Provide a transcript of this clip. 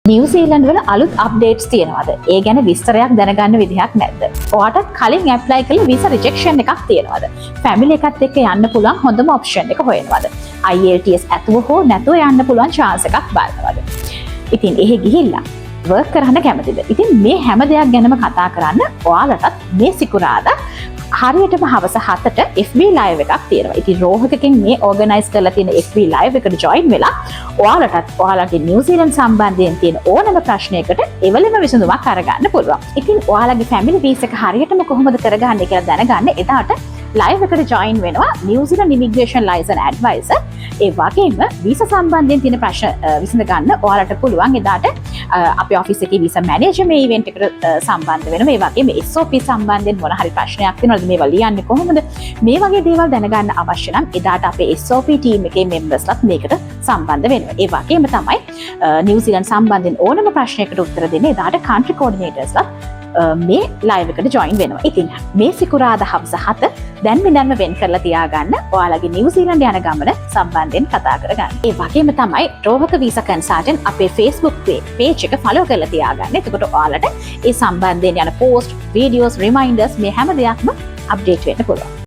New Zealand වල අලුත් updates තියෙනවද? ඒ ගැන විස්තරයක් දැනගන්න විදිහක් නැද්ද? ඔයාටත් කලින් ඇප්ලයි කළ වීසා රිජෙක්ෂන් එකක් තියෙනවද? ෆැමිලි එකත් එක්ක යන්න පුළුවන් හොඳම ඔප්ෂන් එක හොයනවද? IELTS ඇතුව හෝ නැතුව යන්න පුළුවන් chance එකක් බලනවද? ඉතින් එහෙ ගිහිල්ලා වර්ක් කරන්න කැමතිද? ඉතින් මේ හැම දෙයක් ගැනම කතා කරන්න ඔයාලටත් මේ සිකුරාදා හරියටම හවස 7ට FB live එකක් තියෙනවා. ඉතින් රෝහකකින් මේ ඕගනයිස් කරලා තියෙන FB live එකට join වෙලා ඔයාලටත් ඔයාලගේ නිව්සීලන්ත සම්බන්ධයෙන් තියෙන ඕනම ප්‍රශ්නයකට එවලම විසඳුමක් අරගන්න පුළුවන්. ඉතින් ඔයාලගේ family visa එක හරියටම කොහොමද කරගන්නේ කියලා දැනගන්න එදාට live එකට join වෙනවා නිව්සීලන්ත immigration license advisor. ඒ වගේම වීසා සම්බන්ධයෙන් තියෙන ප්‍රශ්න විසඳ ගන්න ඔයාලට පුළුවන් එදාට අපේ ඔෆිස් එකේ වීසා මැනේජර් මේ ඉවෙන්ට් එකට සම්බන්ධ වෙනවා. මේ වගේම SOP සම්බන්ධයෙන් මොන හරි ප්‍රශ්නයක් තියෙනවද මේවා ලියන්නේ කොහොමද? මේ වගේ දේවල් දැනගන්න අවශ්‍ය නම් එදාට අපේ SOP ටීම් එකේ මෙම්බර්ස්ලාත් මේකට සම්බන්ධ වෙනවා. ඒ වගේම තමයි නිව්සීලන්ත සම්බන්ධයෙන් ඕනම ප්‍රශ්නයකට උත්තර දෙන්න එදාට country coordinatorsලාත් මේ ලයිව් එකට ජොයින් වෙනවා. ඉතින් මේ සිකුරාදා හවස 7 දැන්ම වෙන් කරලා තියාගන්න ඔයාලගේ නිව්සීලන්ත යන ගමන සම්බන්ධයෙන් කතා කරගන්න. ඒ වගේම තමයි රෝහක වීසා කන්සල්ටන්ට් අපේ Facebook page එක follow කරලා තියාගන්න. එතකොට ඔයාලට ඒ සම්බන්ධයෙන් යන post, videos, reminders මේ හැම දෙයක්ම අප්ඩේට් වෙන්න පුළුවන්.